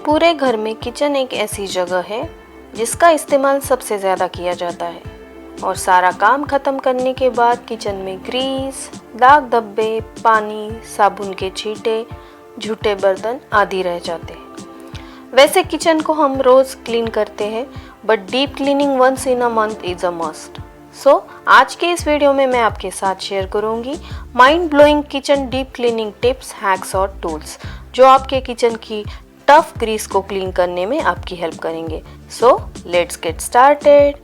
पूरे घर में किचन एक ऐसी जगह है जिसका इस्तेमाल सबसे ज़्यादा किया जाता है और सारा काम ख़त्म करने के बाद किचन में ग्रीस, दाग धब्बे, पानी, साबुन के छींटे, झूठे बर्तन आदि रह जाते हैं। वैसे किचन को हम रोज़ क्लीन करते हैं, but deep cleaning once in a month is a must. आज के इस वीडियो में मैं आपके साथ शेयर करूंगी mind blowing kitchen deep cleaning tips, hacks और टूल्स जो आपके किचन की टफ ग्रीस को क्लीन करने में आपकी हेल्प करेंगे। Let's get started.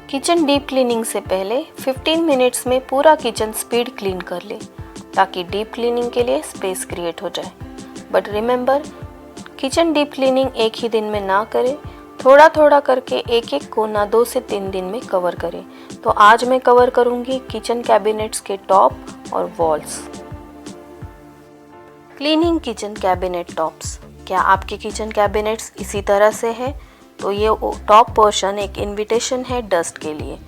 Kitchen deep cleaning से पहले 15 मिनट्स में पूरा किचन स्पीड क्लीन कर ले ताकि डीप क्लीनिंग के लिए स्पेस क्रिएट हो जाए। But remember, kitchen deep cleaning एक ही दिन में ना करें, थोड़ा थोड़ा करके एक एक कोना 2 से 3 दिन में कवर करें। तो आज मैं कवर करूंगी किचन कैबिनेट्स के टॉप और walls. Cleaning kitchen cabinet tops. क्या आपके किचन कैबिनेट्स इसी तरह से है? तो ये टॉप पोर्शन एक इनविटेशन है डस्ट के लिए।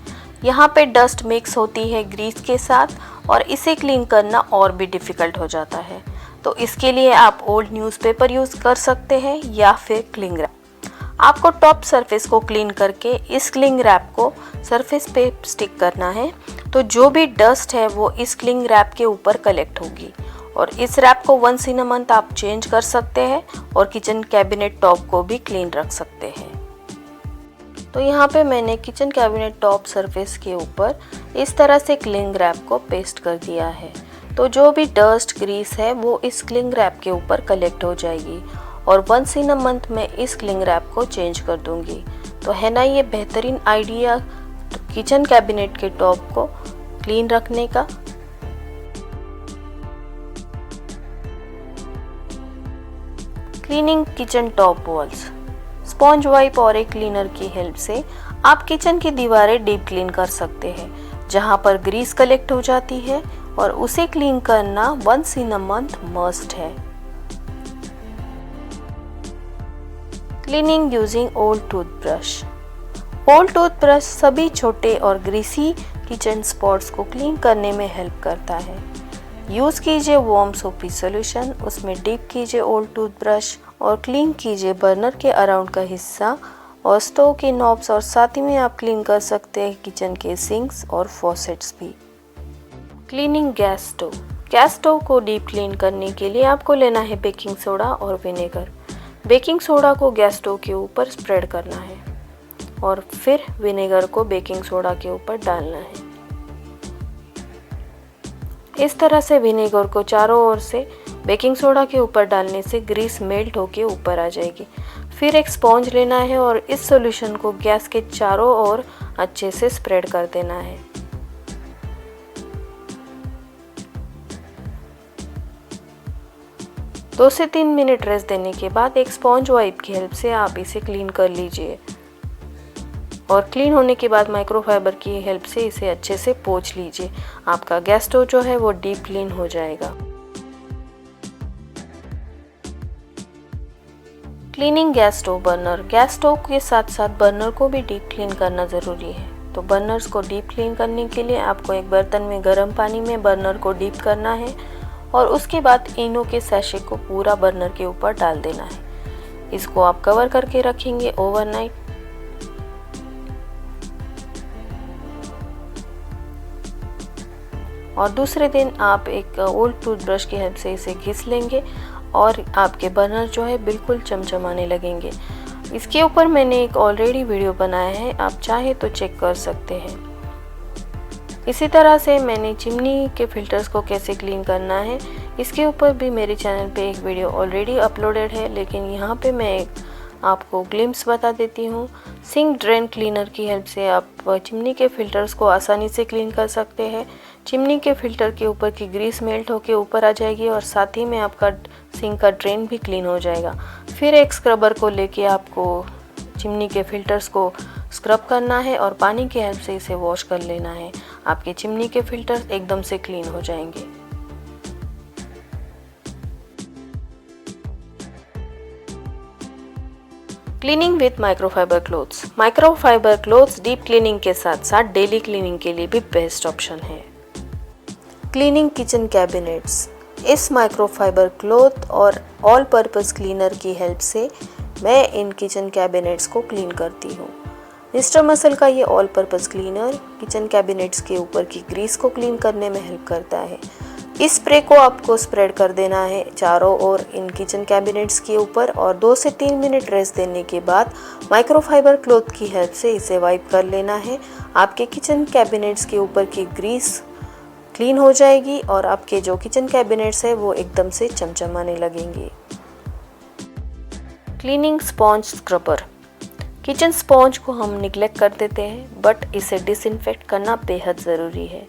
यहाँ पे डस्ट मिक्स होती है ग्रीस के साथ और इसे क्लीन करना और भी डिफ़िकल्ट हो जाता है। तो इसके लिए आप ओल्ड न्यूज़पेपर यूज़ कर सकते हैं या फिर क्लिंग रैप। आपको टॉप सरफेस को क्लीन करके इस क्लिंग रैप को सरफेस पे स्टिक करना है। तो जो भी डस्ट है वो इस क्लिंग रैप के ऊपर कलेक्ट होगी और इस रैप को वंस इन अ मंथ आप चेंज कर सकते हैं और किचन कैबिनेट टॉप को भी क्लीन रख सकते हैं। तो यहाँ पे मैंने किचन कैबिनेट टॉप सरफेस के ऊपर इस तरह से क्लिंग रैप को पेस्ट कर दिया है। तो जो भी डस्ट ग्रीस है वो इस क्लिंग रैप के ऊपर कलेक्ट हो जाएगी और वंस इन अ मंथ में इस क्लिंग रैप को चेंज कर दूंगी। तो है ना ये बेहतरीन आइडिया किचन कैबिनेट के टॉप को क्लीन रखने का। Cleaning kitchen top walls. Sponge wipe और एक क्लीनर की हेल्प से आप किचन की दीवारें डीप क्लीन कर सकते हैं जहां पर ग्रीस कलेक्ट हो जाती है और उसे क्लीन करना once in a month must है। Cleaning using old toothbrush. Old toothbrush सभी छोटे और ग्रीसी किचन स्पॉट्स को क्लीन करने में हेल्प करता है। यूज़ कीजिए वार्म सोपी सॉल्यूशन, उसमें डिप कीजिए ओल्ड टूथब्रश और क्लीन कीजिए बर्नर के अराउंड का हिस्सा और स्टोव के नॉब्स और साथ ही में आप क्लीन कर सकते हैं किचन के सिंक्स और फॉसेट्स भी। Cleaning gas stove. Gas stove को डीप क्लीन करने के लिए आपको लेना है बेकिंग सोडा और विनेगर। बेकिंग सोडा को गैस स्टोव के ऊपर स्प्रेड करना है और फिर विनेगर को बेकिंग सोडा के ऊपर डालना है। इस तरह से विनेगर को चारों ओर से बेकिंग सोडा के ऊपर डालने से ग्रीस मेल्ट होके ऊपर आ जाएगी। फिर एक स्पॉन्ज लेना है और इस सॉल्यूशन को गैस के चारों ओर अच्छे से स्प्रेड कर देना है। दो से 3 मिनट रेस्ट देने के बाद एक स्पॉन्ज वाइप की हेल्प से आप इसे क्लीन कर लीजिए और क्लीन होने के बाद माइक्रोफाइबर की हेल्प से इसे अच्छे से पोंछ लीजिए। आपका गैस स्टोव जो है वो डीप क्लीन हो जाएगा। Cleaning gas stove burner. Gas stove के साथ साथ बर्नर को भी डीप क्लीन करना ज़रूरी है। तो बर्नर्स को डीप क्लीन करने के लिए आपको एक बर्तन में गर्म पानी में बर्नर को डीप करना है और उसके बाद इनो के सैशे को पूरा बर्नर के ऊपर डाल देना है। इसको आप कवर करके रखेंगे ओवरनाइट। और दूसरे दिन आप एक ओल्ड टूथब्रश की हेल्प से इसे घिस लेंगे और आपके बर्नर जो है बिल्कुल चमचमाने लगेंगे। इसके ऊपर मैंने एक ऑलरेडी वीडियो बनाया है, आप चाहे तो चेक कर सकते हैं। इसी तरह से मैंने चिमनी के फिल्टर्स को कैसे क्लीन करना है इसके ऊपर भी मेरे चैनल पे एक वीडियो ऑलरेडी अपलोडेड है, लेकिन यहाँ पे मैं आपको ग्लिम्स बता देती हूँ। सिंक ड्रेन क्लीनर की हेल्प से आप चिमनी के फिल्टर्स को आसानी से क्लीन कर सकते हैं। चिमनी के फिल्टर के ऊपर की ग्रीस मेल्ट होके ऊपर आ जाएगी और साथ ही में आपका सिंक का ड्रेन भी क्लीन हो जाएगा। फिर एक स्क्रबर को लेके आपको चिमनी के फिल्टर्स को स्क्रब करना है और पानी की हेल्प से इसे वॉश कर लेना है। आपके चिमनी के फिल्टर्स एकदम से क्लीन हो जाएंगे। Cleaning with microfibre clothes. Microfibre clothes deep cleaning के साथ साथ डेली क्लीनिंग के लिए भी बेस्ट ऑप्शन है। Cleaning kitchen cabinets. इस माइक्रोफाइबर क्लॉथ और ऑल पर्पस क्लीनर की हेल्प से मैं इन किचन कैबिनेट्स को क्लीन करती हूँ। मिस्टर मसल का ये all purpose cleaner kitchen cabinets के ऊपर की ग्रीस को क्लीन करने में हेल्प करता है। इस स्प्रे को आपको स्प्रेड कर देना है चारों ओर इन किचन कैबिनेट्स के ऊपर और 2 से 3 मिनट रेस्ट देने के बाद माइक्रोफाइबर क्लॉथ की हेल्प से इसे वाइप कर लेना है। आपके किचन कैबिनेट्स के ऊपर की ग्रीस क्लीन हो जाएगी और आपके जो किचन कैबिनेट्स है वो एकदम से चमचमाने लगेंगे। Cleaning sponge scrubber. Kitchen sponge को हम निगलेक्ट कर देते हैं बट इसे डिसइंफेक्ट करना बेहद ज़रूरी है।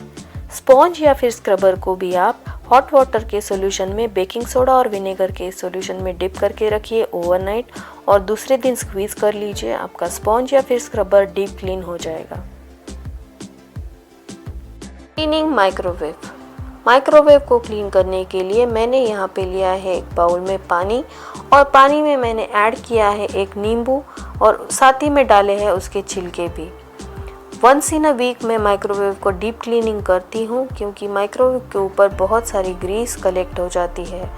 स्पॉन्ज या फिर स्क्रबर को भी आप हॉट वाटर के सॉल्यूशन में बेकिंग सोडा और विनेगर के सॉल्यूशन में डिप करके रखिए ओवरनाइट और दूसरे दिन स्क्वीज़ कर लीजिए। आपका स्पॉन्ज या फिर स्क्रबर डीप क्लीन हो जाएगा। Cleaning microwave. माइक्रोवेव को क्लीन करने के लिए मैंने यहाँ पे लिया है एक बाउल में पानी और पानी में मैंने ऐड किया है एक नींबू और साथ ही में डाले हैं उसके छिलके भी। वंस इन अ वीक मैं माइक्रोवेव को डीप क्लीनिंग करती हूँ क्योंकि माइक्रोवेव के ऊपर बहुत सारी ग्रीस कलेक्ट हो जाती है।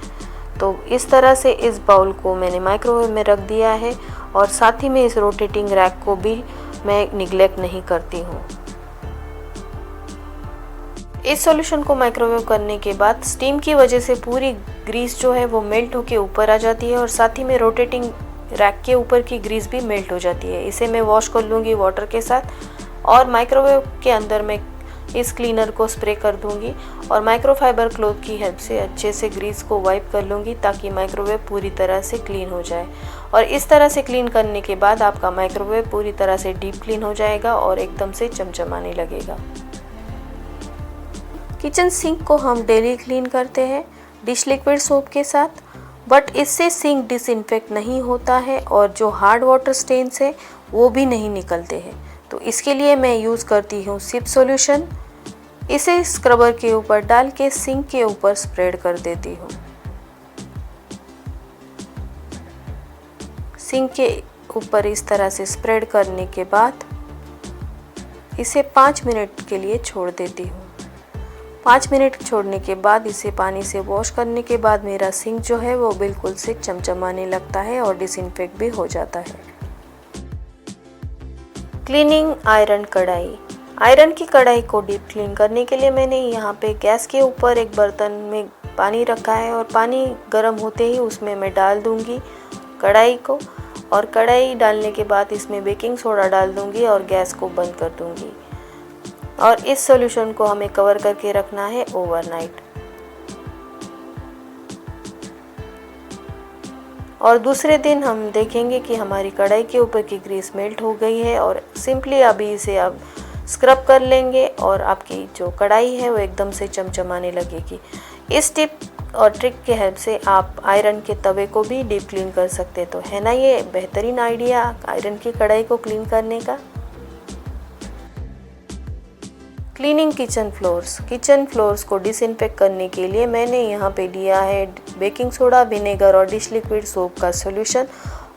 तो इस तरह से इस बाउल को मैंने माइक्रोवेव में रख दिया है और साथ ही में इस रोटेटिंग रैक को भी मैं निगलेक्ट नहीं करती हूँ। इस सॉल्यूशन को माइक्रोवेव करने के बाद स्टीम की वजह से पूरी ग्रीस जो है वो मेल्ट होके ऊपर आ जाती है और साथ ही में रोटेटिंग रैक के ऊपर की ग्रीस भी मेल्ट हो जाती है। इसे मैं वॉश कर लूँगी वाटर के साथ और माइक्रोवेव के अंदर मैं इस क्लीनर को स्प्रे कर दूंगी और माइक्रोफाइबर क्लॉथ की हेल्प से अच्छे से ग्रीस को वाइप कर लूँगी ताकि माइक्रोवेव पूरी तरह से क्लीन हो जाए। और इस तरह से क्लीन करने के बाद आपका माइक्रोवेव पूरी तरह से डीप क्लीन हो जाएगा और एकदम से चमचमाने लगेगा। किचन सिंक को हम डेली क्लीन करते हैं डिश लिक्विड सोप के साथ, बट इससे सिंक डिसइंफेक्ट नहीं होता है और जो हार्ड वाटर स्टेन्स है वो भी नहीं निकलते हैं। तो इसके लिए मैं यूज़ करती हूँ सिप सॉल्यूशन। इसे स्क्रबर के ऊपर डाल के सिंक के ऊपर स्प्रेड कर देती हूँ। सिंक के ऊपर इस तरह से स्प्रेड करने के बाद इसे 5 मिनट के लिए छोड़ देती हूँ। 5 मिनट छोड़ने के बाद इसे पानी से वॉश करने के बाद मेरा सिंक जो है वो बिल्कुल से चमचमाने लगता है और डिसइंफेक्ट भी हो जाता है। क्लीनिंग आयरन कढ़ाई। आयरन की कढ़ाई को डीप क्लीन करने के लिए मैंने यहाँ पे गैस के ऊपर एक बर्तन में पानी रखा है और पानी गर्म होते ही उसमें मैं डाल दूँगी कढ़ाई को और कढ़ाई डालने के बाद इसमें बेकिंग सोडा डाल दूँगी और गैस को बंद कर दूँगी और इस सॉल्यूशन को हमें कवर करके रखना है ओवरनाइट। और दूसरे दिन हम देखेंगे कि हमारी कढ़ाई के ऊपर की ग्रीस मेल्ट हो गई है और सिंपली अभी इसे अब स्क्रब कर लेंगे और आपकी जो कढ़ाई है वो एकदम से चमचमाने लगेगी। इस टिप और ट्रिक के हेल्प से आप आयरन के तवे को भी डीप क्लीन कर सकते, तो है ना ये बेहतरीन आइडिया आयरन की कढ़ाई को क्लीन करने का। Cleaning kitchen floors. Kitchen floors को डिसइंफेक्ट करने के लिए मैंने यहाँ पे लिया है बेकिंग सोडा, विनेगर और डिश लिक्विड सोप का सॉल्यूशन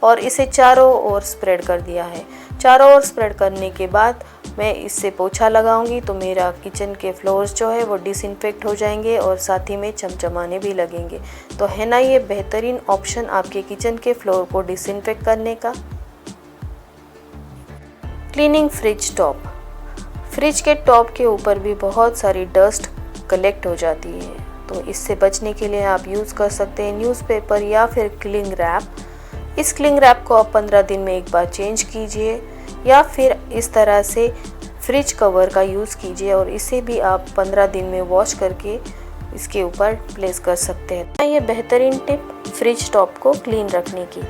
और इसे चारों ओर स्प्रेड कर दिया है। चारों ओर स्प्रेड करने के बाद मैं इससे पोछा लगाऊंगी तो मेरा किचन के फ्लोर्स जो है वो डिसइंफेक्ट हो जाएंगे और साथ ही में चमचमाने भी लगेंगे। तो है ना ये बेहतरीन ऑप्शन आपके किचन के फ्लोर को डिसइंफेक्ट करने का। Cleaning fridge top. फ्रिज के टॉप के ऊपर भी बहुत सारी डस्ट कलेक्ट हो जाती है, तो इससे बचने के लिए आप यूज़ कर सकते हैं न्यूज़पेपर या फिर क्लिंग रैप। इस क्लिंग रैप को आप 15 दिन में एक बार चेंज कीजिए या फिर इस तरह से फ्रिज कवर का यूज़ कीजिए और इसे भी आप 15 दिन में वॉश करके इसके ऊपर प्लेस कर सकते हैं। ये बेहतरीन टिप फ्रिज टॉप को क्लीन रखने की।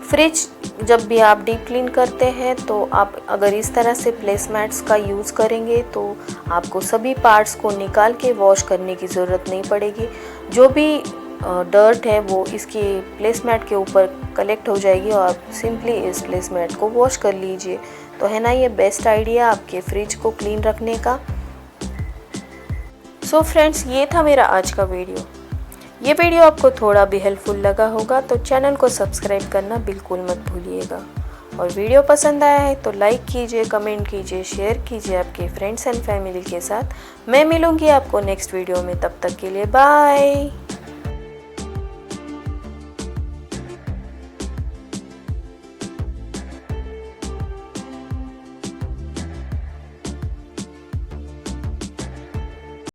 फ्रिज जब भी आप डीप क्लीन करते हैं तो आप अगर इस तरह से प्लेसमैट्स का यूज़ करेंगे तो आपको सभी पार्ट्स को निकाल के वॉश करने की ज़रूरत नहीं पड़ेगी। जो भी डर्ट है वो इसकी प्लेसमैट के ऊपर कलेक्ट हो जाएगी और आप सिंपली इस प्लेसमैट को वॉश कर लीजिए। तो है ना ये बेस्ट आइडिया आपके फ्रिज को क्लीन रखने का। सो फ्रेंड्स, ये था मेरा आज का वीडियो। ये वीडियो आपको थोड़ा भी हेल्पफुल लगा होगा तो चैनल को सब्सक्राइब करना बिल्कुल मत भूलिएगा। और वीडियो पसंद आया है तो लाइक कीजिए, कमेंट कीजिए, शेयर कीजिए आपके फ्रेंड्स एंड फैमिली के साथ। मैं मिलूंगी आपको नेक्स्ट वीडियो में, तब तक के लिए बाय।